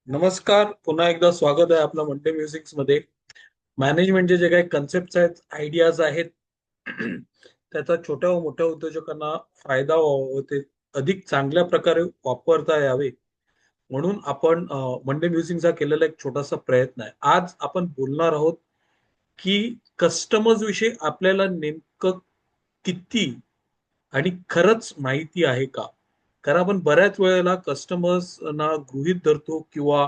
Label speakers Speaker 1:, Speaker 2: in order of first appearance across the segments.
Speaker 1: नमस्कार. पुन्हा एकदा स्वागत आहे आपलं मंडे म्युझिक्स मध्ये. मॅनेजमेंटचे जे काही कन्सेप्ट आहेत, आयडियाज आहेत, त्याचा छोट्या व मोठ्या उद्योजकांना फायदा व्हावा व ते अधिक चांगल्या प्रकारे वापरता यावे म्हणून आपण मंडे म्युझिकचा केलेला एक छोटासा प्रयत्न आहे. आज आपण बोलणार आहोत की कस्टमर्स विषयी आपल्याला नेमकं किती आणि खरंच माहिती आहे का? कारण आपण बऱ्याच वेळेला कस्टमर्सना गृहीत धरतो किंवा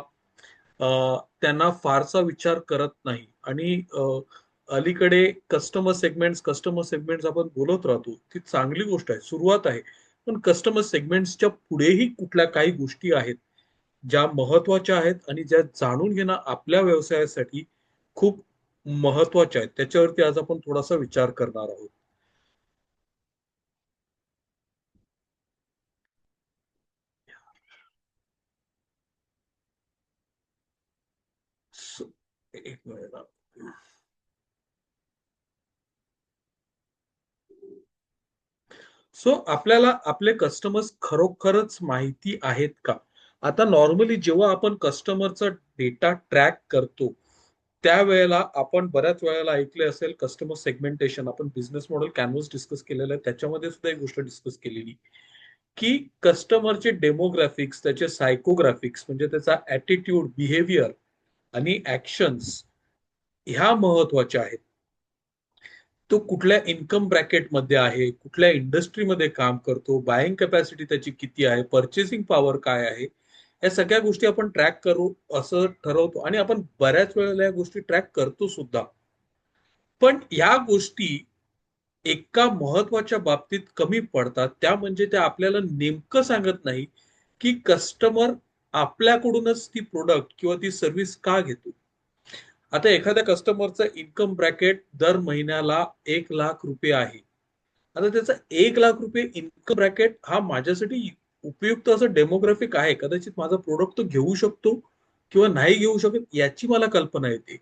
Speaker 1: अ, त्यांना फारसा विचार करत नाही आणि अलीकडे कस्टमर सेगमेंट्स आपण बोलत राहतो. ती चांगली गोष्ट आहे, सुरुवात आहे. पण कस्टमर सेगमेंट्सच्या पुढेही कुठल्या काही गोष्टी आहेत, ज्या महत्त्वाच्या आहेत आणि ज्या जाणून घेणं आपल्या व्यवसायासाठी खूप महत्त्वाच्या आहेत. त्याच्यावरती आज आपण थोडासा विचार करणार आहोत. सो एक मिनिट हा. सो आपल्याला आपले कस्टमर्स खरोखरच माहिती आहेत का? आता नॉर्मली जेव्हा आपण कस्टमरचा डेटा ट्रॅक करतो, त्यावेळेला आपण बऱ्याच वेळेला ऐकले असेल कस्टमर सेगमेंटेशन. आपण बिझनेस मॉडेल कॅनव्हास डिस्कस केलेलं आहे. त्याच्यामध्ये सुद्धा एक गोष्ट डिस्कस केलेली, की कस्टमरचे डेमोग्राफिक्स, त्याचे सायकोग्राफिक्स म्हणजे त्याचा ॲटिट्यूड, बिहेवियर आणि ॲक्शन्स ह्या महत्त्वाच्या आहेत. तो कुठल्या इन्कम ब्रॅकेटमध्ये आहे, कुठल्या इंडस्ट्रीमध्ये काम करतो, बायिंग कॅपॅसिटी त्याची किती आहे, पर्चेसिंग पॉवर काय आहे, या सगळ्या गोष्टी आपण ट्रॅक करू असं ठरवतो आणि आपण बऱ्याच वेळेला या गोष्टी ट्रॅक करतो सुद्धा. पण या गोष्टी एका महत्वाच्या बाबतीत कमी पडतात, त्या म्हणजे त्या आपल्याला नेमकं सांगत नाही की कस्टमर आपल्याकडूनच ती प्रोडक्ट किंवा ती सर्व्हिस का घेतो. आता एखाद्या कस्टमरचं इन्कम ब्रॅकेट दर महिन्याला 1,00,000 रुपये आहे. आता त्याचा 1,00,000 रुपये इन्कम ब्रॅकेट हा माझ्यासाठी उपयुक्त असं डेमोग्राफिक आहे. कदाचित माझा प्रोडक्ट तो घेऊ शकतो किंवा नाही घेऊ शकत याची मला कल्पना येते.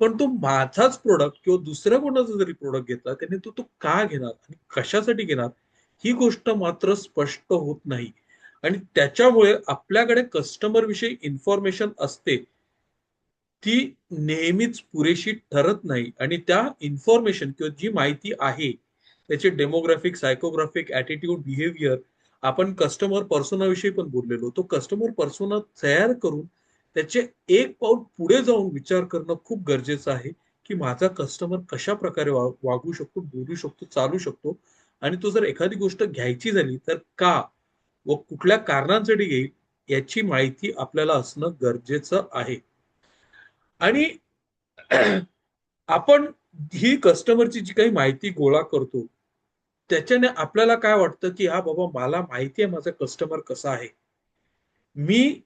Speaker 1: पण तो माझाच प्रोडक्ट किंवा दुसऱ्या कोणाचा जरी प्रोडक्ट घेतला, त्याने तो तो का घेणार आणि कशासाठी घेणार, ही गोष्ट मात्र स्पष्ट होत नाही. आणि त्याच्यामुळे आपल्याकडे कस्टमर विषयी इन्फॉर्मेशन असते, ती नेहमीच पुरेशी ठरत नाही आणि त्या इन्फॉर्मेशन किंवा जी माहिती आहे, त्याचे डेमोग्राफिक, सायकोग्राफिक, ॲटिट्यूड, बिहेवियर, आपण कस्टमर पर्सोनाविषयी पण बोललेलो. तो कस्टमर पर्सोना तयार करून त्याचे एक पाऊल पुढे जाऊन विचार करणं खूप गरजेचं आहे, की माझा कस्टमर कशाप्रकारे वागू शकतो, बोलू शकतो, चालू शकतो आणि तो जर एखादी गोष्ट घ्यायची झाली तर का व कुठल्या कारणांसाठी घेईल, याची माहिती आपल्याला असणं गरजेचं आहे. आणि आपण ही कस्टमरची जी काही माहिती गोळा करतो, त्याच्याने आपल्याला काय वाटतं, की "हां, बाबा मला माहिती आहे माझा कस्टमर कसा आहे." मी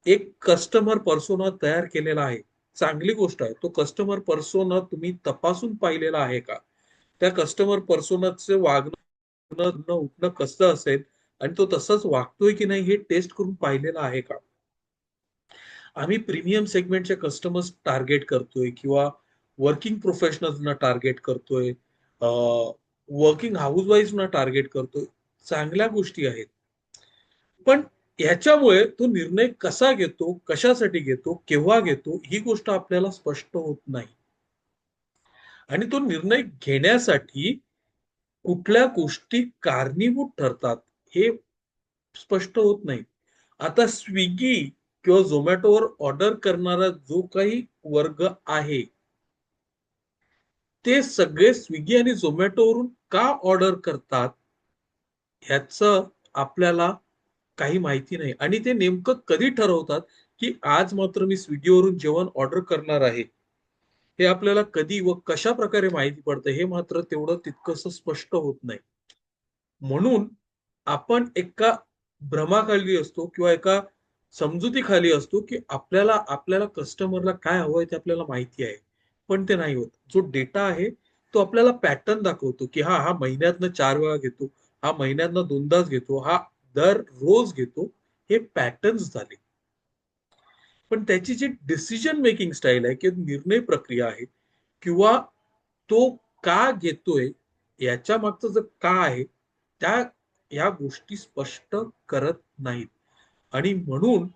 Speaker 1: एक कस्टमर पर्सोना तयार केलेला आहे. चांगली गोष्ट आहे. तो कस्टमर पर्सोना तुम्ही तपासून पाहिलेला आहे का? त्या कस्टमर पर्सोनाचं वागणं, उठणं कसं असेल आणि तो तसाच वागतोय की नाही हे टेस्ट करून पाहिलेलं आहे का? आम्ही प्रीमियम सेगमेंटचे कस्टमर्स टार्गेट करतोय किंवा वर्किंग प्रोफेशनल्सना टार्गेट करतोय, वर्किंग हाऊसवाईफना टार्गेट करतोय. चांगल्या गोष्टी आहेत. पण ह्याच्यामुळे तो निर्णय कसा घेतो, कशासाठी घेतो, केव्हा घेतो, ही गोष्ट आपल्याला स्पष्ट होत नाही. आणि तो निर्णय घेण्यासाठी कुठल्या गोष्टी कारणीभूत ठरतात, हे स्पष्ट होत नाही. आता Swiggy किंवा Zomatoवर ऑर्डर करणारा जो काही वर्ग आहे, ते सगळे Swiggy आणि Zomatoवरून का ऑर्डर करतात, ह्याचं आपल्याला काही माहिती नाही आणि ते नेमकं कधी ठरवतात, की आज मात्र मी Swiggyवरून जेवण ऑर्डर करणार आहे. हे आपल्याला कधी व कशाप्रकारे माहिती पडतं, हे मात्र तेवढं तितकंसं स्पष्ट होत नाही. म्हणून आपण एका भ्रमाखाली असतो किंवा एका समजुतीखाली असतो, की आपल्याला आपल्याला कस्टमरला काय हवंय ते आपल्याला माहिती आहे. पण ते नाही होत. जो डेटा आहे, तो आपल्याला पॅटर्न दाखवतो, की हा महिन्यातनं 4 वेळा घेतो, हा महिन्यातनं 2दाच घेतो, हा दररोज घेतो. हे पॅटर्न्स झाले. पण त्याची जी डिसिजन मेकिंग स्टाईल आहे किंवा निर्णय प्रक्रिया आहे किंवा तो का घेतोय, याच्या मागचं जे का आहे, त्या ह्या गोष्टी स्पष्ट करत नाहीत. आणि म्हणून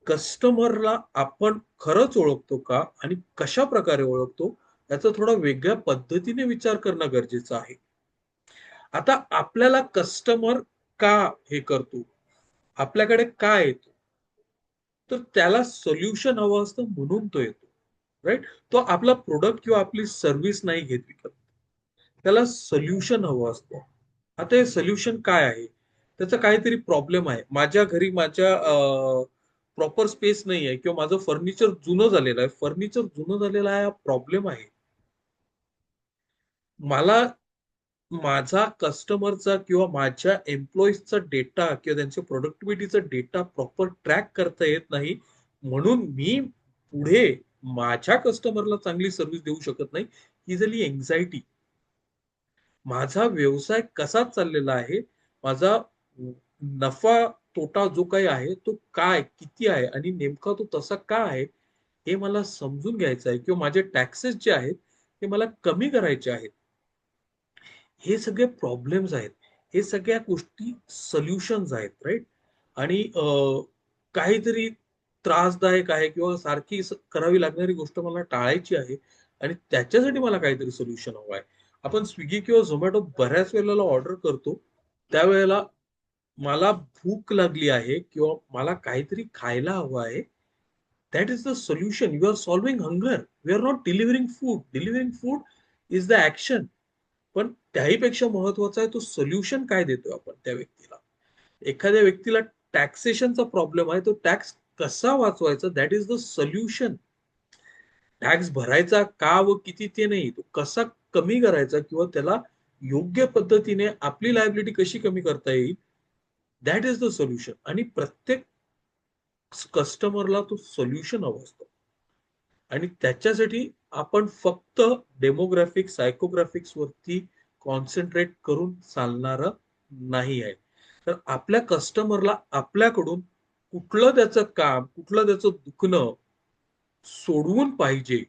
Speaker 1: कस्टमरला आपण खरंच ओळखतो का आणि कशा प्रकारे ओळखतो याचा थोडा वेगळ्या पद्धतीने विचार करणं गरजेचं आहे. आता आपल्याला कस्टमर का हे करतो? आपल्याकडे का येतो? तर त्याला सोल्युशन हवं असतं म्हणून तो येतो. राइट? तो आपला प्रॉडक्ट किंवा आपली सर्व्हिस नाही घेत विकत. त्याला सोल्युशन हवं असतं. आता हे सोल्युशन काय आहे? त्याचा काहीतरी प्रॉब्लेम आहे. माझ्या घरी माझ्या प्रॉपर स्पेस नाहीये किंवा माझं फर्निचर जुनं झालेलं आहे. फर्निचर जुनं झालेलं आहे हा प्रॉब्लेम आहे. मला माझा कस्टमरचा किंवा माझ्या एम्प्लॉईजचा डेटा किंवा त्यांच्या प्रॉडक्टिव्हिटीचा डेटा प्रॉपर ट्रॅक करता येत नाही. म्हणून मी पुढे माझ्या कस्टमरला चांगली सर्व्हिस देऊ शकत नाही. ही झाली अँक्साइटी. माझा व्यवसाय कसा चाललेला आहे? माझा नफा तोटा जो काही आहे तो काय, किती आहे आणि नेमका तो तसा का आहे? हे मला समजून घ्यायचं आहे किंवा माझे टॅक्सेस जे आहेत, ते मला कमी करायचे आहेत. हे सगळे प्रॉब्लेम्स आहेत. हे सगळ्या गोष्टी सोल्युशन्स आहेत, राइट? आणि काहीतरी त्रासदायक आहे किंवा सारखी करावी लागणारी गोष्ट मला टाळायची आहे आणि त्याच्यासाठी मला काहीतरी सोल्युशन हवं आहे. आपण Swiggy किंवा Zomato बऱ्याच वेळेला ऑर्डर करतो. त्यावेळेला मला भूक लागली आहे किंवा मला काहीतरी खायला हवं आहे. That is the solution. You are solving hunger. We are not delivering food. Delivering food is the action. पण त्याही पेक्षा महत्वाचा आहे तो सोल्युशन काय देतोय आपण त्या व्यक्तीला. एखाद्या व्यक्तीला टॅक्सेशनचा प्रॉब्लेम आहे, तो टॅक्स कसा वाचवायचा that is the solution. Tax भरायचा का व किती ते नाही, तो कसा कमी करायचा किंवा त्याला योग्य पद्धतीने आपली लायबिलिटी कशी कमी करता येईल, दॅट इज द सोल्युशन. आणि प्रत्येक कस्टमरला तो सोल्युशन हवं असतं. आणि त्याच्यासाठी आपण फक्त डेमोग्राफिक, सायकोग्राफिक्स वरती कॉन्सन्ट्रेट करून चालणारं नाही आहे. तर आपल्या कस्टमरला आपल्याकडून कुठलं त्याचं काम, कुठलं त्याचं दुखणं सोडवून पाहिजे,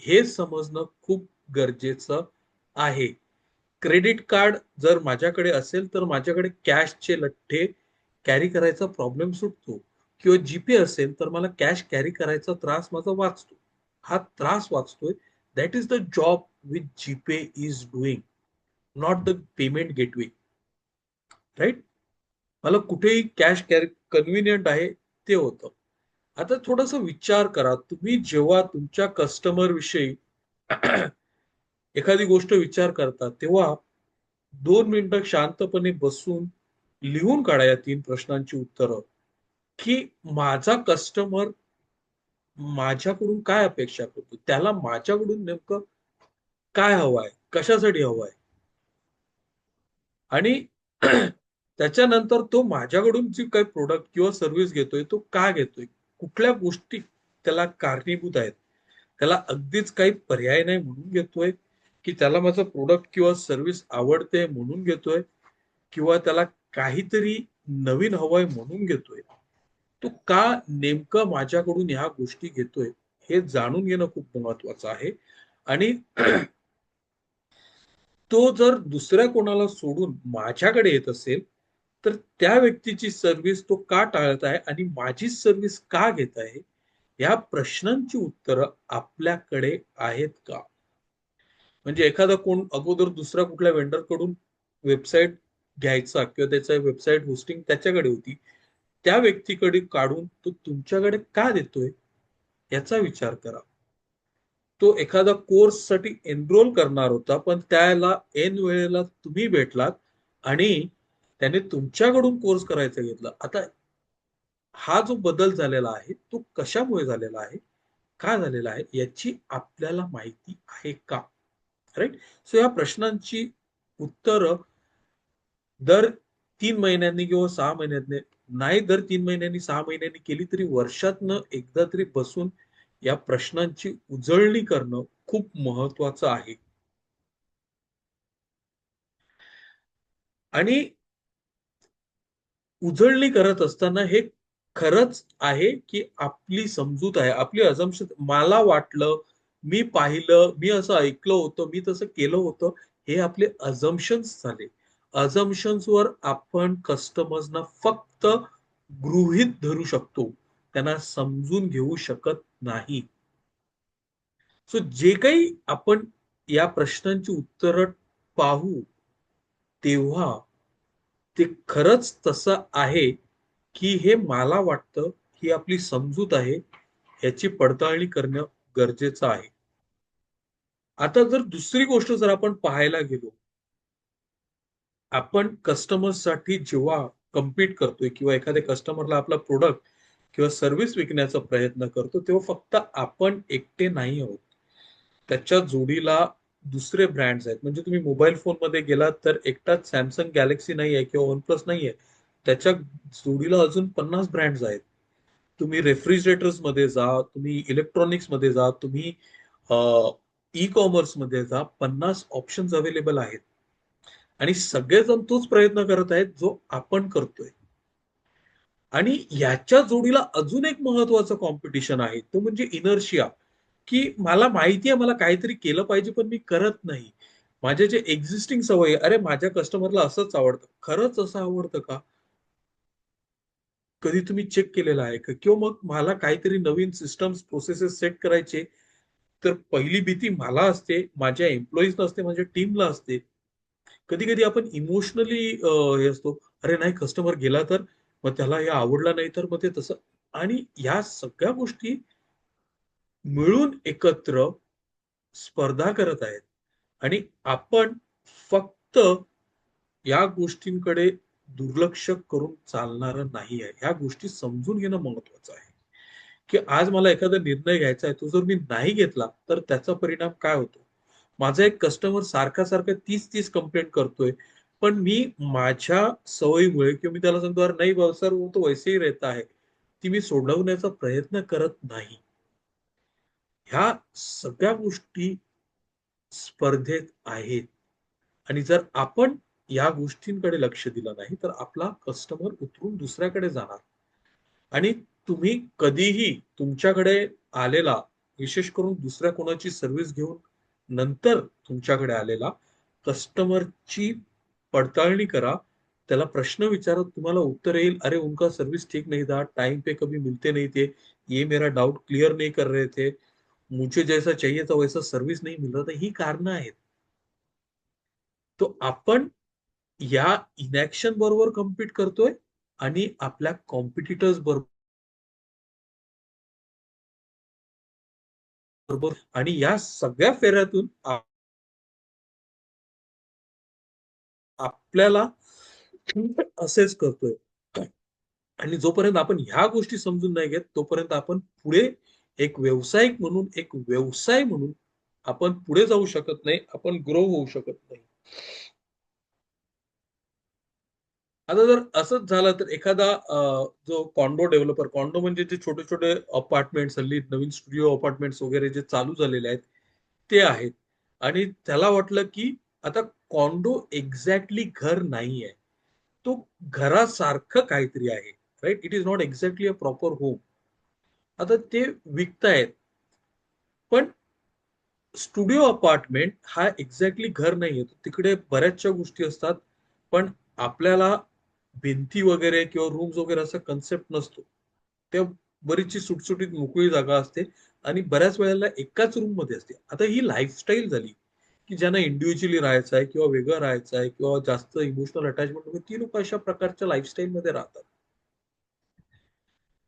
Speaker 1: हे समजणं खूप गरजेचं आहे. क्रेडिट कार्ड जर माझ्याकडे असेल, तर माझ्याकडे कॅशचे लठ्ठे कॅरी करायचा प्रॉब्लेम सुटतो किंवा जी असेल, तर मला कॅश कॅरी करायचा त्रास माझा वाचतो. हा त्रास वाचतोय. That is the job with G is doing, not the payment gateway. Right? मला कुठेही कॅश कॅरी कन्व्हिनियंट आहे, ते होतं. आता थोडासा विचार करा, तुम्ही जेव्हा तुमच्या कस्टमर विषयी एखादी गोष्ट विचार करता, तेव्हा 2 मिनिटं शांतपणे बसून लिहून काढा या 3 प्रश्नांची उत्तरं, की माझा कस्टमर माझ्याकडून काय अपेक्षा करतो? त्याला माझ्याकडून नेमकं काय हवं आहे? कशासाठी हवं आहे? आणि त्याच्यानंतर तो माझ्याकडून जी काही प्रॉडक्ट किंवा सर्व्हिस घेतोय, तो का घेतोय? कुठल्या गोष्टी त्याला कारणीभूत आहेत? त्याला अगदीच काही पर्याय नाही म्हणून घेतोय, की त्याला माझं प्रॉडक्ट किंवा सर्व्हिस आवडते म्हणून घेतोय किंवा त्याला काहीतरी नवीन हवंय म्हणून घेतोय. तो का नेमकं माझ्याकडून ह्या गोष्टी घेतोय, हे जाणून घेणं खूप महत्वाचं आहे. आणि तो जर दुसऱ्या कोणाला सोडून माझ्याकडे येत असेल, तर त्या व्यक्तीची सर्व्हिस तो का टाळत आहे आणि माझी सर्व्हिस का घेत आहे? या प्रश्नांची उत्तरं आपल्याकडे आहेत का? म्हणजे एखादा कोण अगोदर दुसऱ्या कुठल्या वेंडरकडून वेबसाईट घ्यायचा किंवा त्याचा वेबसाईट होस्टिंग त्याच्याकडे होती. त्या व्यक्तीकडे काढून तो तुमच्याकडे का देतोय? याचा विचार करा. तो एखादा कोर्ससाठी एनरोल करणार होता, पण त्याला ऐन वेळेला तुम्ही भेटलात आणि त्याने तुमच्याकडून कोर्स करायचा घेतला. आता हा जो बदल झालेला आहे, तो कशामुळे झालेला आहे? का झालेला आहे? याची आपल्याला माहिती आहे का? राइट? सो या प्रश्नांची उत्तरं दर 3 महिन्यांनी किंवा 6 महिन्यांनी, नाही दर 3 महिन्यांनी 6 महिन्यांनी केली तरी वर्षातनं एकदा तरी बसून या प्रश्नांची उजळणी करणं खूप महत्वाचं आहे. आणि उजळणी करत असताना हे खरंच आहे, की आपली समजूत आहे, आपली अझम्पशन मला वाटलं, मी पाहिलं, मी असं ऐकलं होतं, मी तसं केलं होतं, हे आपले अझम्पशन्स झाले. अझम्पशन्सवर आपण कस्टमर्सना फक्त गृहीत धरू शकतो. त्यांना समजून घेऊ शकत नाही. सो जे काही आपण या प्रश्नांची उत्तरं पाहू, तेव्हा ते खरंच तसं आहे, की हे मला वाटतं, ही आपली समजूत आहे, ह्याची पडताळणी करणं गरजेचं आहे. आता जर दुसरी गोष्ट जर आपण पाहायला गेलो, आपण कस्टमर्ससाठी जेव्हा कम्पीट करतोय किंवा एखाद्या कस्टमरला आपला प्रॉडक्ट किंवा सर्व्हिस विकण्याचा प्रयत्न करतो, तेव्हा फक्त आपण एकटे नाही आहोत. त्याच्या जोडीला दुसरे ब्रँड्स आहेत. म्हणजे तुम्ही मोबाईल फोनमध्ये गेलात तर एकटाच Samsung Galaxy नाहीये किंवा OnePlus नाहीये. त्याच्या जोडीला अजून 50 ब्रँड्स आहेत. तुम्ही रेफ्रिजरेटर्समध्ये जा, तुम्ही इलेक्ट्रॉनिक्समध्ये जा, तुम्ही ई-कॉमर्समध्ये जा, 50 ऑप्शन्स अवेलेबल आहेत. आणि सगळेजण तोच प्रयत्न करत आहेत, जो आपण करतोय. आणि याच्या जोडीला अजून एक महत्वाचं कॉम्पिटिशन आहे, तो म्हणजे इनर्शिया, की मला माहिती आहे मला काहीतरी केलं पाहिजे, पण मी करत नाही. माझे जे एक्झिस्टिंग सवयी अरे माझ्या कस्टमरला असंच आवडतं. खरंच असं आवडतं का? कधी तुम्ही चेक केलेलं आहे का? किंवा मग मला काहीतरी नवीन सिस्टम्स, प्रोसेसेस सेट करायचे, तर पहिली भीती मला असते, माझ्या एम्प्लॉईजना असते, माझ्या टीमला असते. कधी-कधी आपण इमोशनली हे असतो, "अरे नाही कस्टमर गेला तर? मग त्याला हे आवडलं नाही तर?" मग ते तसं आणि या सगळ्या गोष्टी मिळून एकत्र स्पर्धा करत आहेत आणि आपण फक्त या गोष्टींकडे दुर्लक्ष करून चालणारं नाही आहे. ह्या गोष्टी समजून घेणं महत्वाचं आहे, की आज मला एखादा निर्णय घ्यायचा आहे, तो जर मी नाही घेतला, तर त्याचा परिणाम काय होतो? माझा एक कस्टमर सारखा-सारखा 30-30 कंप्लेंट करतोय. पण मी माझ्या सवयीमुळे किंवा मी त्याला सांगतो, "अरे नहीं भाऊ सर, वो तो वैसे ही रहता है." ती मी सोडवण्याचा प्रयत्न करत नाही. ह्या सगळ्या गोष्टी स्पर्धेत आहेत आणि जर आपण या गोष्टींकडे लक्ष दिलं नाही, तर आपला कस्टमर उतरून दुसऱ्याकडे जाणार आणि तुम्ही कधीही तुमच्याकडे आलेला, विशेष करून दुसऱ्या कोणाची सर्व्हिस घेऊन नंतर तुमच्याकडे आलेला कस्टमरची पडताळणी करा. त्याला प्रश्न विचारा, तुम्हाला उत्तर येईल, "अरे उनका सर्विस ठीक नहीं था, टाइम पे कभी मिलते नहीं थे, ये मेरा डाउट क्लियर नहीं कर रहे थे, मुझे जैसा चाहिए था वैसा सर्विस नहीं मिल रहा था." ही कारणं आहेत. तो आपण या इनॅक्शन बरोबर कम्पीट करतोय आणि आपल्या कॉम्पिटिटर्स बरोबर आणि या सगळ्या फेऱ्यातून आपल्याला असेच करतोय. आणि जोपर्यंत आपण ह्या गोष्टी समजून नाही घेत, तोपर्यंत आपण पुढे एक व्यावसायिक म्हणून, एक व्यवसाय म्हणून आपण पुढे जाऊ शकत नाही. आपण ग्रो होऊ शकत नाही. आता जर असंच झालं तर एखादा जो कॉन्डो डेव्हलपर कॉन्डो म्हणजे जे छोटे-छोटे अपार्टमेंट्स हल्ली नवीन स्टुडिओ अपार्टमेंट्स वगैरे जे चालू झालेले आहेत, ते आहेत. आणि त्याला वाटलं की आता कॉन्डो एक्झॅक्टली घर नाहीये. तो घरासारखं काहीतरी आहे. Right? It is not exactly a proper home. आता ते विकतायत. पण स्टुडिओ अपार्टमेंट हा एक्झॅक्टली घर नाहीये. तिकडे बऱ्याचशा गोष्टी असतात. पण आपल्याला भिंती वगैरे किंवा रूम्स वगैरे असा कन्सेप्ट नसतो. त्या बरीचशी सुटसुटीत मोकळी जागा असते आणि बऱ्याच वेळेला एकाच रूममध्ये असते. आता ही लाईफस्टाईल झाली, की ज्यांना इंडिव्हिज्युअली राहायचं आहे किंवा वेगळं राहायचं आहे किंवा जास्त इमोशनल अटॅचमेंट वगैरे ती लोकं अशा प्रकारच्या लाईफस्टाईलमध्ये राहतात.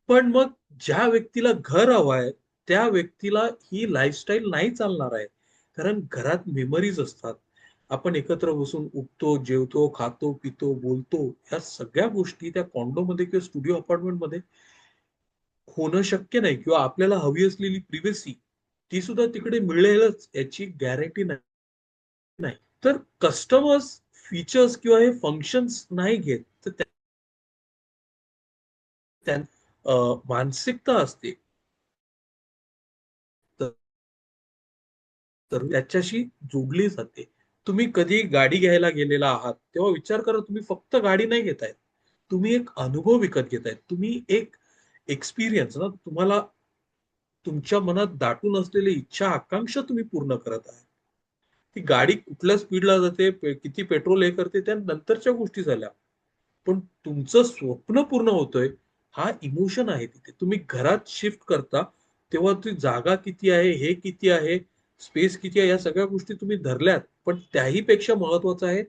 Speaker 1: पण मग ज्या व्यक्तीला घर हवं आहे, त्या व्यक्तीला ही लाईफस्टाईल नाही चालणार आहे. कारण घरात मेमरीज असतात. आपण एकत्र बसून उठतो, जेवतो, खातो, पितो, बोलतो. ह्या सगळ्या गोष्टी त्या कॉन्डोमध्ये किंवा स्टुडिओ अपार्टमेंटमध्ये होणं शक्य नाही किंवा आपल्याला हवी असलेली प्रिव्हसी ती सुद्धा तिकडे मिळेलच याची गॅरंटी नाही. तर कस्टमर्स फीचर्स किंवा हे फंक्शन्स नाही घेत. तर त्या मानसिकता असते. तर तर त्याच्याशी जोडली जाते. तुम्ही कधी गाडी घ्यायला गेलेला आहात, तेव्हा विचार करा तुम्ही फक्त गाडी नाही घेताय. तुम्ही एक अनुभव विकत घेताय. तुम्ही एक एक्सपिरियन्स ना तुम्हाला तुमच्या मनात दाटून असलेली इच्छा, आकांक्षा तुम्ही पूर्ण करत आहे. ती गाडी कुठल्या स्पीडला जाते, किती पेट्रोल हे करते त्या नंतरच्या गोष्टी झाल्या. पण तुमचं स्वप्न पूर्ण होतंय, हा इमोशन आहे तिथे. तुम्ही घरात शिफ्ट करता तेव्हा ती जागा किती आहे, हे किती आहे, स्पेस किती आहे, या सगळ्या गोष्टी तुम्ही धरल्यात. पण त्याही पेक्षा महत्वाचं आहे,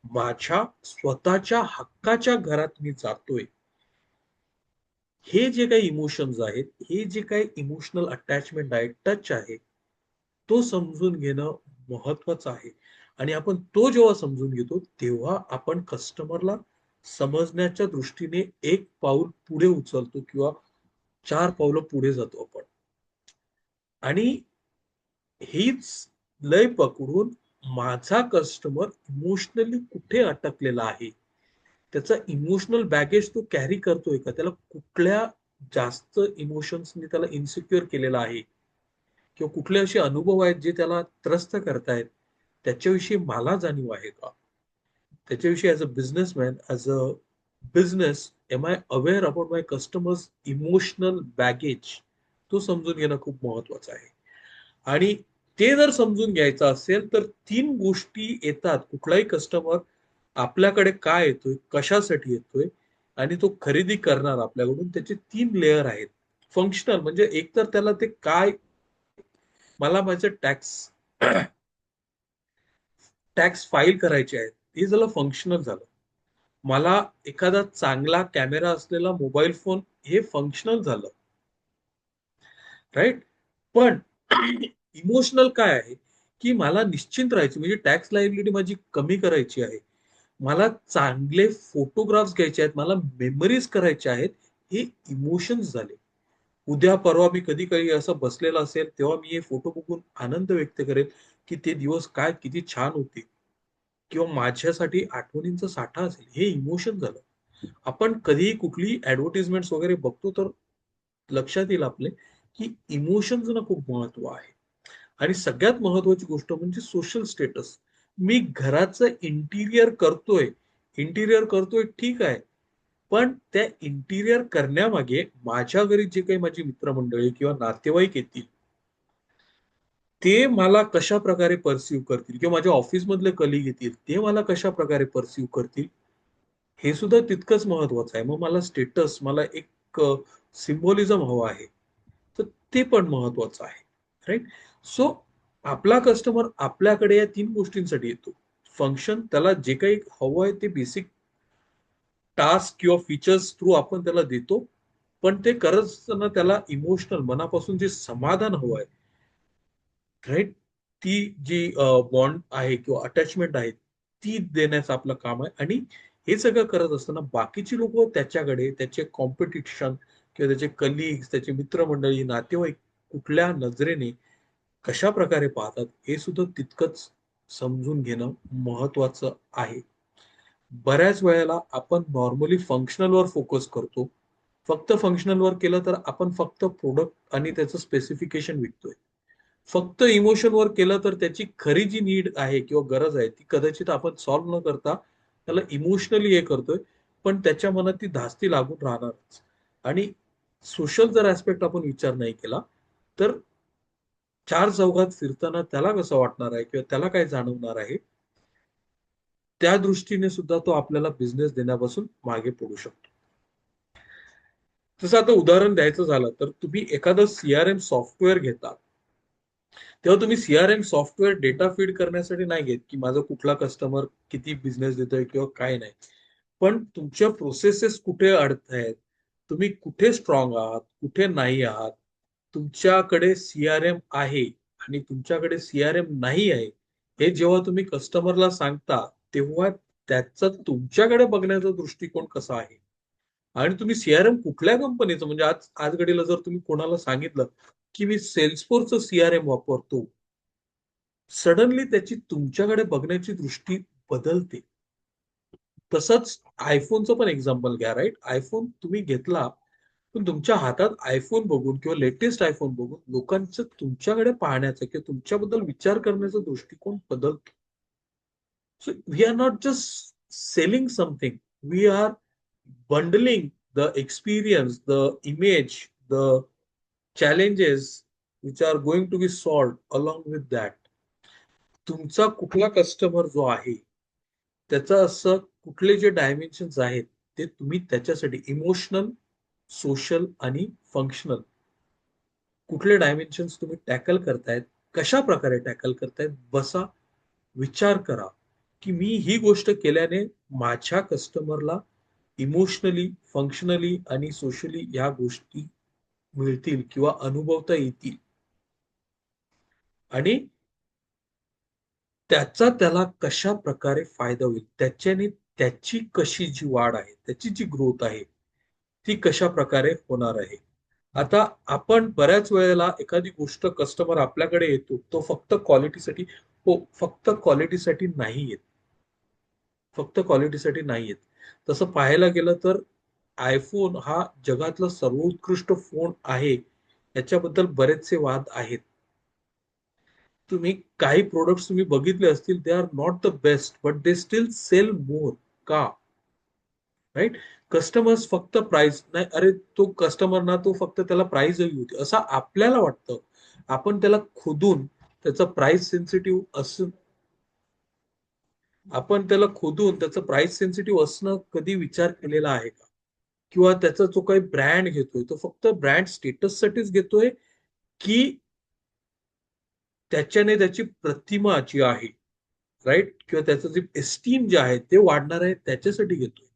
Speaker 1: माझ्या स्वतःच्या हक्काच्या घरात मी जातोय. हे जे काही इमोशन्स आहेत, हे जे काही इमोशनल अटॅचमेंट आहे, टच आहे, तो समजून घेणं महत्वाचं आहे. आणि आपण तो जेव्हा समजून घेतो, तेव्हा आपण कस्टमरला समजण्याच्या दृष्टीने एक पाऊल पुढे उचलतो किंवा 4 पावलं पुढे जातो आपण. आणि हीच लय पकडून माझा कस्टमर इमोशनली कुठे अटकलेला आहे, त्याचा इमोशनल बॅगेज तो कॅरी करतोय का? त्याला कुठल्या जास्त इमोशन्सनी त्याला इन्सिक्युअर केलेलं आहे किंवा कुठले असे अनुभव आहेत जे त्याला त्रस्त करतायत, त्याच्याविषयी मला जाणीव आहे का? त्याच्याविषयी as a businessman, as a business, am I aware about my customers emotional baggage? तो समजून घेणं खूप महत्वाचं आहे. आणि ते जर समजून घ्यायचं असेल, तर 3 गोष्टी येतात. कुठलाही कस्टमर आपल्याकडे का येतोय, कशासाठी येतोय आणि तो खरेदी करणार आपल्याकडून, त्याचे 3 लेयर आहेत. फंक्शनल म्हणजे एकतर त्याला ते काय, मला माझे टॅक्स टॅक्स फाईल करायचे आहेत. हे झालं फंक्शनल झालं. मला एखादा चांगला कॅमेरा असलेला मोबाईल फोन, हे फंक्शनल झालं. राइट? पण इमोशनल काय आहे, की मला निश्चिंत राहायची म्हणजे टॅक्स लायबिलिटी माझी कमी करायची आहे. मला चांगले फोटोग्राफ्स घ्यायचे आहेत, मला मेमरीज करायच्या आहेत. हे इमोशन्स झाले. उद्या परवा मी कधी-कधी असं बसलेला असेल, तेव्हा मी हे फोटो बघून आनंद व्यक्त करेल, की ते दिवस काय किती छान होते किंवा माझ्यासाठी आठवणींचा साठा असेल. हे इमोशन झालं. आपण कधीही कुठलीही ॲडव्हर्टाइजमेंट्स वगैरे बघतो, तर लक्षात येईल आपले, की इमोशन्सना खूप महत्त्व आहे. आणि सगळ्यात महत्त्वाची गोष्ट म्हणजे सोशल स्टेटस. मी घराचं इंटिरियर करतोय ठीक आहे. पण त्या इंटिरियर करण्यामागे माझ्या घरी जे काही माझी मित्रमंडळी किंवा नातेवाईक येतील, ते मला कशाप्रकारे पर्सीव्ह करतील किंवा माझ्या ऑफिसमधले कलीग येतील, ते मला कशाप्रकारे पर्सीव्ह करतील, हे सुद्धा तितकंच महत्वाचं आहे. मग मला स्टेटस, मला एक सिम्बॉलिझम हवं आहे. तर ते पण महत्वाचं आहे. राइट? सो आपला कस्टमर आपल्याकडे या 3 गोष्टींसाठी येतो. फंक्शन, त्याला जे काही हवं आहे ते बेसिक टास्क किंवा फीचर्स थ्रू आपण त्याला देतो. पण ते करत असताना त्याला इमोशनल मनापासून जे समाधान हवं आहे, राइट? ती जी बॉन्ड आहे किंवा अटॅचमेंट आहे, ती देण्याचं आपलं काम आहे. आणि हे सगळं करत असताना बाकीची लोकं त्याच्याकडे, त्याचे कॉम्पिटिशन किंवा त्याचे कलीग्स, त्याचे मित्रमंडळी, नातेवाईक कुठल्या नजरेने, कशाप्रकारे पाहतात, हे सुद्धा तितकंच समजून घेणं महत्वाचं आहे. बऱ्याच वेळेला आपण नॉर्मली फंक्शनलवर फोकस करतो. फक्त फंक्शनलवर केलं तर आपण फक्त प्रॉडक्ट आणि त्याचं स्पेसिफिकेशन विकतोय. फक्त इमोशनवर केलं तर त्याची खरी जी नीड आहे किंवा गरज आहे, ती कदाचित आपण सॉल्व्ह न करता त्याला इमोशनली हे करतोय, पण त्याच्या मनात ती धास्ती लागून राहणारच. आणि सोशल जर ॲस्पेक्ट आपण विचार नाही केला, तर चार चौघात फिरताना त्याला कसं वाटणार आहे किंवा त्याला काय जाणवणार आहे, त्या दृष्टीने सुद्धा तो आपल्याला बिझनेस देण्यापासून मागे पडू शकतो. जसं आता उदाहरण द्यायचं झालं, तर तुम्ही एखादं सीआरएम सॉफ्टवेअर घेता. तेव्हा तुम्ही सीआरएम सॉफ्टवेअर डेटा फीड करण्यासाठी नाही घेत, की माझा कुठला कस्टमर किती बिझनेस देतोय किंवा काय नाही. पण तुमच्या प्रोसेसेस कुठे अडतायत, तुम्ही कुठे स्ट्राँग आहात, कुठे नाही आहात, तुमच्याकडे सीआरएम आहे आणि तुमच्याकडे सीआरएम नाही आहे, हे जेव्हा तुम्ही कस्टमरला सांगता, तेव्हा त्याचा तुमच्याकडे बघण्याचा दृष्टिकोन कसा आहे? आणि तुम्ही सीआरएम कुठल्या कंपनीचं, म्हणजे आज घडीला जर तुम्ही कोणाला सांगितलं, की मी Salesforceचं सीआरएम वापरतो, सडनली त्याची तुमच्याकडे बघण्याची दृष्टी बदलते. तसंच iPhoneचं पण एक्झाम्पल घ्या, राइट? iPhone तुम्ही घेतला, पण तुमच्या हातात iPhone बघून किंवा लेटेस्ट iPhone बघून लोकांचं तुमच्याकडे पाहण्याचा किंवा तुमच्याबद्दल विचार करण्याचा दृष्टिकोन बदलतो. So we are not just selling something. We are bundling the experience, the image, the challenges which are going to be solved along with that. तुमचा कुठला कस्टमर जो आहे, त्याचं असं कुठले जे डायमेन्शन्स आहेत, ते तुम्ही त्याच्यासाठी इमोशनल, सोशल आणि फंक्शनल कुठले डायमेन्शन्स तुम्ही टॅकल करतायत, कशा प्रकारे टॅकल करतायत, बसा, विचार करा की मी ही गोष्ट केल्याने माझ्या कस्टमरला इमोशनली, फंक्शनली आणि सोशली या गोष्टी मिळतील किंवा अनुभवता येतील आणि त्याचा त्याला कशा प्रकारे फायदा होईल, त्याच्याने त्याची कशी जी वाढ आहे, त्याची जी ग्रोथ आहे, ती कशा प्रकारे होणार आहे. आता आपण बऱ्याच वेळेला एखादी गोष्ट कस्टमर आपल्याकडे येतो, तो फक्त क्वालिटीसाठी, हो, फक्त क्वालिटीसाठी नाही येत. फक्त क्वालिटीसाठी नाही येत. तसं पाहायला गेलं तर iPhone हा जगातला सर्वोत्कृष्ट फोन आहे, याच्याबद्दल बरेचसे वाद आहेत. तुम्ही काही प्रोडक्ट्स तुम्ही बघितले असतील, they are not the best, but they still sell more. का? राइट? कस्टमर्स फक्त प्राइस नाही, अरे तो कस्टमर ना तो फक्त त्याला प्राइस हवी होती, असं आपल्याला वाटतं. आपण त्याला खोदून त्याचं प्राइस सेन्सिटिव्ह असं आपण त्याला खोदून त्याचं प्राइस सेन्सिटिव्ह असणं कधी विचार केलेला आहे का? किंवा त्याचा जो काही ब्रँड घेतोय, तो फक्त ब्रँड स्टेटससाठीच घेतोय, की त्याच्याने त्याची प्रतिमा जी आहे, राइट? किंवा त्याचं जे एस्टीम जे आहे ते वाढणार आहे त्याच्यासाठी घेतोय.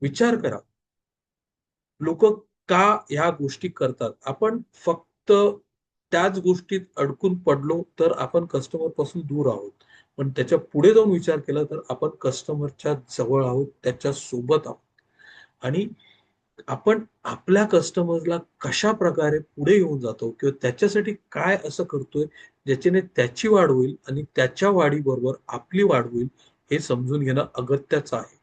Speaker 1: विचार करा. लोक का ह्या गोष्टी करतात? आपण फक्त त्याच गोष्टीत अडकून पडलो तर आपण कस्टमर पासून दूर आहोत. पण त्याच्या पुढे जाऊन विचार केला तर आपण कस्टमरच्या जवळ आहोत, त्याच्या सोबत आहोत. आणि आपण आपल्या कस्टमरला कशा प्रकारे पुढे घेऊन जातो किंवा त्याच्यासाठी काय असं करतोय ज्याच्याने त्याची वाढ होईल आणि त्याच्या वाढीबरोबर आपली वाढ होईल, हे समजून घेणं अगत्याचं आहे.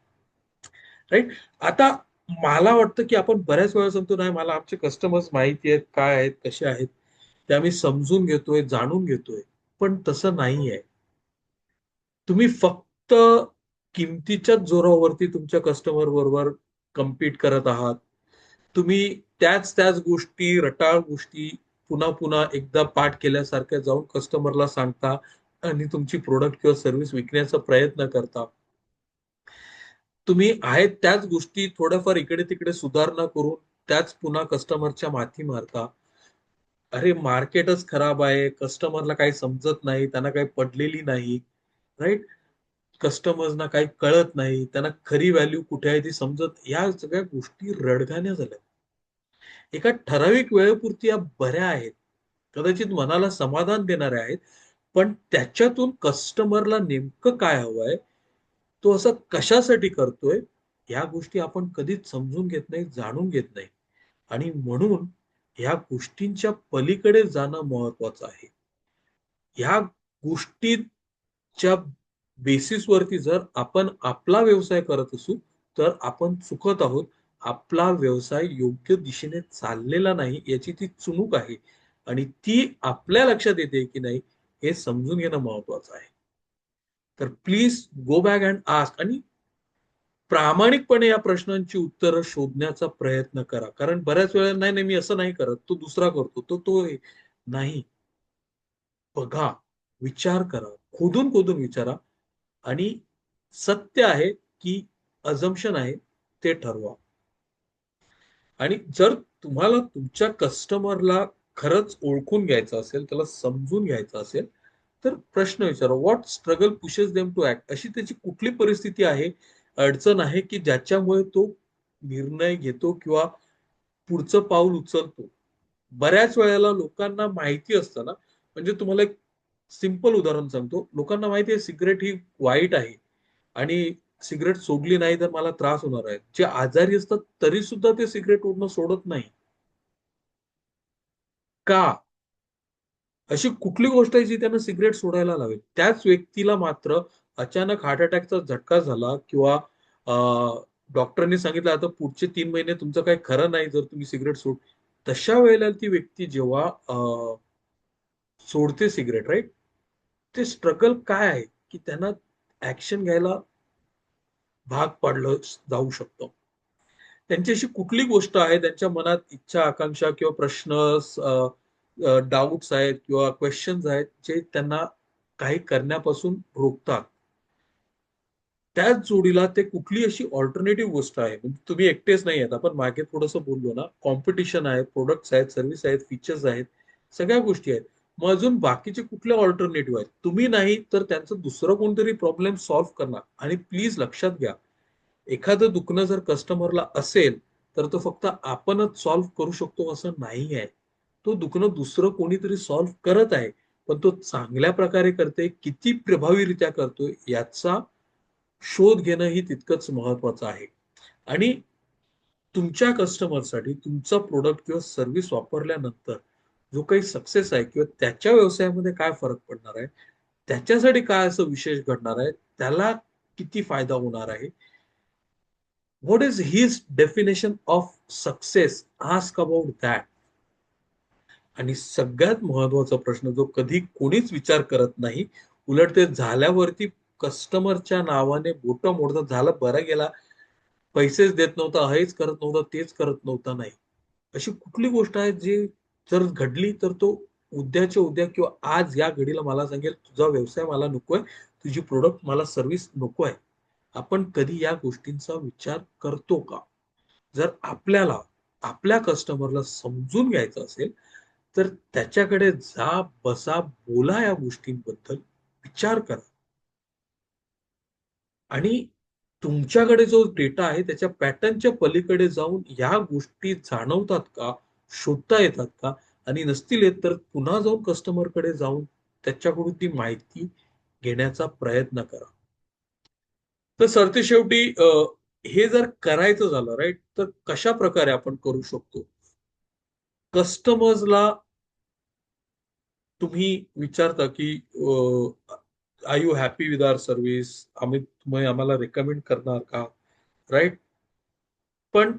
Speaker 1: राईट? आता मला वाटतं की आपण बऱ्याच वेळा सांगतो, नाही मला आमचे कस्टमर्स माहिती आहेत, काय आहेत, कसे आहेत, ते आम्ही समजून घेतोय, जाणून घेतोय. पण तसं नाहीये. तुम्ही फक्त किमतीच्याच जोरावरती तुमच्या कस्टमर बरोबर कम्पीट करत आहात. तुम्ही त्याच गोष्टी, रटाळ गोष्टी पुन्हा पुन्हा एकदा पाठ केल्यासारख्या जाऊन कस्टमरला सांगता आणि तुमची प्रोडक्ट किंवा सर्व्हिस विकण्याचा प्रयत्न करता. तुम्ही आहेत त्याच गोष्टी थोड्याफार इकडे-तिकडे सुधारणा करून त्याच पुन्हा कस्टमरच्या माथी मारता. अरे मार्केटच खराब आहे, कस्टमरला काही समजत नाही, त्यांना काही पडलेली नाही, राइट? कस्टमर्सना काही कळत नाही, त्यांना खरी व्हॅल्यू कुठे आहे ती समजत, या सगळ्या गोष्टी रडगाण्या झाल्या. एका ठराविक वेळेपुरती या बऱ्या आहेत. कदाचित मनाला समाधान देणाऱ्या आहेत. पण त्याच्यातून कस्टमरला नेमकं काय हवंय, तो असं कशासाठी करतोय, ह्या गोष्टी आपण कधीच समजून घेत नाही, जाणून घेत नाही. आणि म्हणून ह्या गोष्टींच्या पलीकडे जाणं महत्वाचं आहे. ह्या गोष्टीच्या बेसिसवरती जर आपण आपला व्यवसाय करत असू, तर आपण चुकत आहोत. आपला व्यवसाय योग्य दिशेने चाललेला नाही, याची ती चुणूक आहे आणि ती आपल्या लक्षात येते की नाही, हे समजून घेणं महत्वाचं आहे. तर please go back and ask आणि प्रामाणिकपणे या प्रश्नांची उत्तरं शोधण्याचा प्रयत्न करा. कारण बऱ्याच वेळा नाही, नाही मी असं नाही करत, तो दुसरा करतो, तो नाही. बघा, विचार करा, खोदून-खोदून विचारा आणि सत्य आहे की अझम्पशन आहे ते ठरवा. आणि जर तुम्हाला तुमच्या कस्टमरला खरंच ओळखून घ्यायचं असेल, त्याला समजून घ्यायचं असेल, तर प्रश्न विचारा, what struggle pushes them to act? अशी त्याची कुठली परिस्थिती आहे, अडचण आहे, की ज्याच्यामुळे तो निर्णय घेतो किंवा पुढचं पाऊल उचलतो. बऱ्याच वेळेला लोकांना माहिती असतं ना, म्हणजे तुम्हाला एक सिंपल उदाहरण सांगतो. लोकांना माहिती आहे सिगारेट ही वाईट आहे आणि सिगारेट सोडली नाही तर मला त्रास होणार आहे. जे आजारी असतात तरी सुद्धा ते सिगारेट ओढणं सोडत नाही. का? अशी कुठली गोष्ट आहे जी त्यांना सिगारेट सोडायला लावेल? त्याच व्यक्तीला मात्र अचानक हार्ट अटॅकचा झटका झाला किंवा अ, डॉक्टरांनी सांगितलं आता पुढचे 3 महिने तुमचं काही खरं नाही जर तुम्ही सिगारेट तशा वेळेला ती व्यक्ती जेव्हा सोडते सिगारेट, राइट? ते स्ट्रगल काय आहे, की त्यांना ॲक्शन घ्यायला भाग पाडलं जाऊ शकतं. त्यांची अशी कुठली गोष्ट आहे त्यांच्या मनात इच्छा, आकांक्षा किंवा प्रश्न, डाउट्स आहेत किंवा क्वेशन्स आहेत, जे त्यांना काही करण्यापासून रोखतात. त्याच जोडीला ते कुठली अशी ऑल्टरनेटिव्ह गोष्ट आहे, म्हणजे तुम्ही एकटेच नाही आहेत. आपण मागे थोडंसं बोललो ना, कॉम्पिटिशन आहे, प्रोडक्ट्स आहेत, सर्व्हिस आहेत, फीचर्स आहेत, सगळ्या गोष्टी आहेत. मग अजून बाकीचे कुठले ऑल्टरनेटिव्ह आहेत? तुम्ही नाही तर त्यांचं दुसरं कोणतरी प्रॉब्लेम सॉल्व्ह करणार. आणि प्लीज लक्षात घ्या, एखादं दुखणं जर कस्टमरला असेल, तर तो फक्त आपणच सॉल्व्ह करू शकतो असं नाही आहे. तो दुखणं दुसरं कोणीतरी सॉल्व्ह करत आहे. पण तो चांगल्या प्रकारे करते, किती प्रभावीरित्या करतोय याचा शोध घेणं ही तितकंच महत्वाचं आहे. आणि तुमच्या कस्टमरसाठी तुमचा प्रोडक्ट किंवा सर्व्हिस वापरल्यानंतर जो काही सक्सेस आहे किंवा त्याच्या व्यवसायामध्ये काय फरक पडणार आहे, त्याच्यासाठी काय असं विशेष घडणार आहे, त्याला किती फायदा होणार आहे, what is his definition of success, ask about that. आणि सगळ्यात महत्वाचा प्रश्न जो कधी कोणीच विचार करत नाही, उलट ते झाल्यावरती कस्टमरच्या नावाने बोटं मोडतात, झालं बरं गेला, पैसेच देत नव्हता, हेच करत नव्हता, तेच करत नव्हता, नाही. अशी कुठली गोष्ट आहे जी जर घडली तर तो उद्याच्या उद्या किंवा आज या घडीला मला सांगेल, तुझा व्यवसाय मला नकोय, तुझी प्रोडक्ट मला सर्व्हिस नको आहे. आपण कधी या गोष्टींचा विचार करतो का? जर आपल्याला आपल्या कस्टमरला समजून घ्यायचं असेल, तर त्याच्याकडे जा, बसा, बोला या गोष्टींबद्दल, विचार करा. आणि तुमच्याकडे जो डेटा आहे त्याच्या पॅटर्नच्या पलीकडे जाऊन या गोष्टी जाणवतात का? शोधता येतात का? आणि नसतील येत तर पुन्हा जाऊन कस्टमरकडे जाऊन त्याच्याकडून ती माहिती घेण्याचा प्रयत्न करा. तर सरतेशेवटी हे जर करायचं झालं राईट, तर कशा प्रकारे आपण करू शकतो? कस्टमर्सला तुम्ही विचारता की are you happy with our service, तुम्ही आम्हाला रेकमेंड करणार का, राईट? पण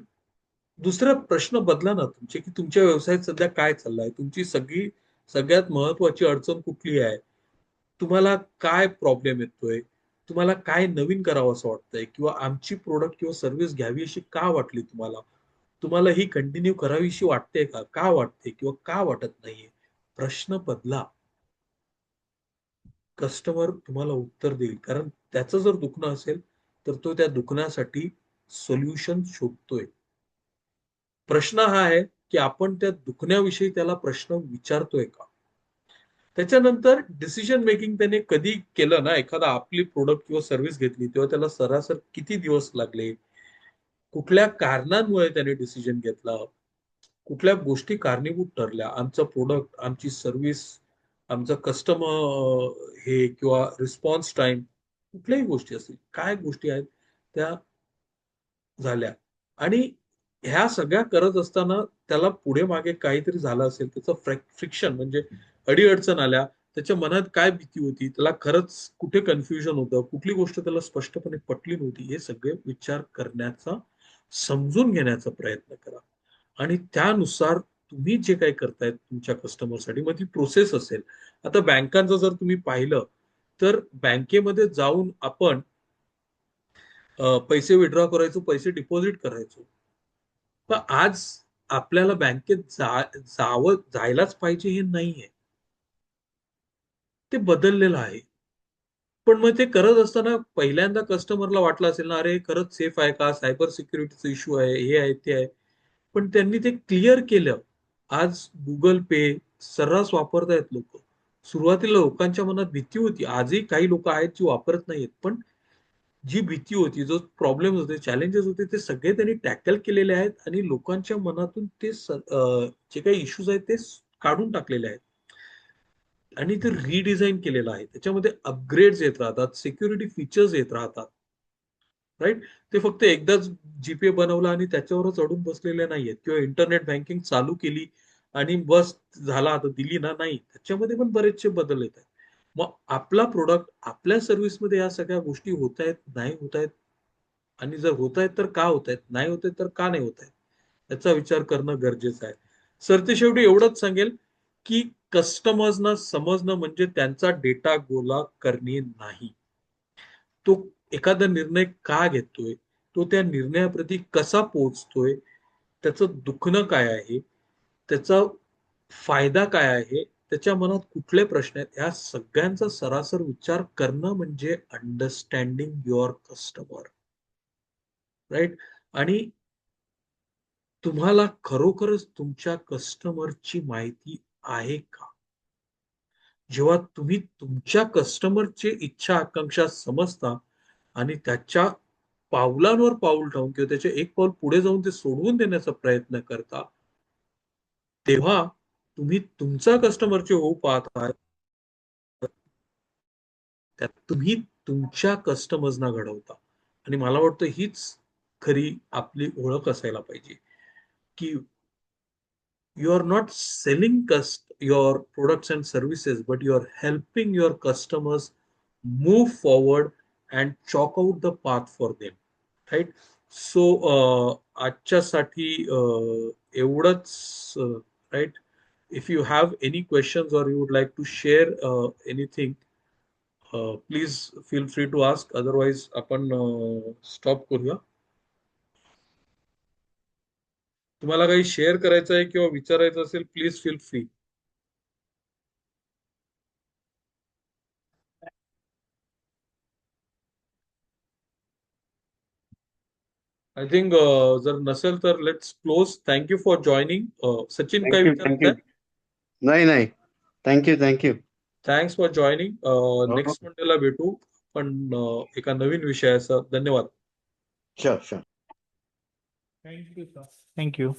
Speaker 1: दुसरा प्रश्न बदला ना तुमचे, की तुमच्या व्यवसायात सध्या काय चाललंय, तुमची सगळ्यात महत्वाची अडचण कुठली आहे, तुम्हाला काय प्रॉब्लेम येतोय, तुम्हाला काय नवीन करावं असं वाटतंय, किंवा आमची प्रोडक्ट किंवा सर्व्हिस घ्यावी अशी का वाटली तुम्हाला, तुम्हाला ही कंटिन्यू करावीशी वाटते का वाटते किंवा का वाटत नाहीये. प्रश्न बदला. कस्टमर तुम्हाला उत्तर देईल, कारण त्याचं जर दुखणं असेल तर तो त्या दुखण्यासाठी सोल्युशन शोधतोय. प्रश्न हा आहे की आपण त्या दुखण्याविषयी त्याला प्रश्न विचारतोय का. त्याच्यानंतर डिसिजन मेकिंग त्याने कधी केलं ना, एखादा आपली प्रोडक्ट किंवा सर्व्हिस घेतली तेव्हा त्याला सरासर किती दिवस लागले, कुठल्या कारणांमुळे त्याने डिसिजन घेतला, कुठल्या गोष्टी कारणीभूत ठरल्या, आमचं प्रोडक्ट, आमची सर्व्हिस, आमचं कस्टमर हे किंवा रिस्पॉन्स टाइम, कुठल्याही गोष्टी असतील, काय गोष्टी आहेत त्या झाल्या. आणि ह्या सगळ्या करत असताना त्याला पुढे मागे काहीतरी झालं असेल, त्याचं फ्रिक्शन म्हणजे अडी-अडचण आल्या, त्याच्या मनात काय भीती होती, त्याला खरंच कुठे कन्फ्युजन होतं, कुठली गोष्ट त्याला स्पष्टपणे पटली नव्हती, हे सगळे विचार करण्याचा, समजून घेण्याचा प्रयत्न करा. आणि त्यानुसार तुम्ही जे काही करतायत तुमच्या कस्टमरसाठी, मग ती प्रोसेस असेल. आता बँकांचं जर तुम्ही पाहिलं, तर बँकेमध्ये जाऊन आपण पैसे विथड्रॉ करायचो, पैसे डिपॉझिट करायचो. पण आज आपल्याला बँकेत जायलाच पाहिजे हे नाहीये. ते बदललेलं आहे. पण मग ते करत असताना पहिल्यांदा कस्टमरला वाटलं असेल ना, "अरे, खरंच सेफ आहे का? सायबर सिक्युरिटीचा इश्यू आहे, हे आहे, ते आहे." पण त्यांनी ते क्लिअर केलं. आज Google पे सर्रास वापरतायत लोकं. सुरुवातीला लोकांच्या मनात भीती होती. आजही काही लोकं आहेत जी वापरत नाहीयेत. पण जी भीती होती, जो प्रॉब्लेम होते, चॅलेंजेस होते, ते सगळे त्यांनी टॅकल केलेले आहेत आणि लोकांच्या मनातून जे काही इश्यूज आहेत ते काढून टाकलेले आहेत. आणि ते रिडिझाइन केलेलं आहे. त्याच्यामध्ये अपग्रेड्स येत राहतात, सिक्युरिटी फीचर्स येत राहतात. राइट? ते फक्त एकदाच जी बनवला आणि त्याच्यावरच अडून बसलेले नाहीयेत किंवा इंटरनेट बँकिंग चालू केली आणि बस झाला आता दिली ना, नाही. त्याच्यामध्ये पण बरेचसे बदल येत आहेत. मग आपला प्रॉडक्ट, आपल्या सर्व्हिसमध्ये या सगळ्या गोष्टी होतायत, नाही होतायत, आणि जर होतायत तर का होतायत? नाही होतायत तर का नाही होतायत? याचा विचार करणं गरजेचं आहे. सरतेशेवटी एवढंच सांगेल, की कस्टमर्सना समजणं म्हणजे त्यांचा डेटा गोळा करणे नाही. तो एखादा निर्णय का घेतोय? तो त्या निर्णयाप्रती कसा पोहोचतोय? त्याचं दुखणं काय आहे? त्याचा फायदा काय आहे? त्याच्या मनात कुठले प्रश्न आहेत, या सगळ्यांचा सरासर विचार करणं म्हणजे अंडरस्टँडिंग युअर कस्टमर, राईट? आणि तुम्हाला खरोखरच तुमच्या कस्टमरची माहिती आहे का? जेव्हा तुम्ही तुमच्या कस्टमरची इच्छा आकांक्षा समजता आणि त्याच्या पावलांवर पाऊल ठेवून किंवा त्याचे एक पाऊल पुढे जाऊन ते सोडवून देण्याचा प्रयत्न करता, तेव्हा तुम्ही तुमचा कस्टमरचे होऊ पाहत आहात, त्यात तुम्ही तुमच्या कस्टमर्सना घडवता. आणि मला वाटतं हीच खरी आपली ओळख असायला पाहिजे, की you are not selling your products and services, but you are helping your customers move forward and chalk out the path for them, right? So आजच्यासाठी एवढंच, right? If you have any questions or you would like to share anything, please feel free to ask. Otherwise आपण stop करूया. तुम्हाला काही share करायचं आहे किंवा विचारायचं असेल, please feel free. I think जर नसेल तर let's close. Thank you for joining. Sachin, काय
Speaker 2: थँक्यू
Speaker 1: विचारायचं
Speaker 2: थँक्यू.
Speaker 1: आहे?
Speaker 2: नाही नाही, thank you thank you.
Speaker 1: Thanks for joining.
Speaker 2: हो,
Speaker 1: नेक्स्ट मंडेला भेटू पण एका नवीन विषयाचा. धन्यवाद.
Speaker 2: Sure sure.
Speaker 3: Thank you sir. Thank you.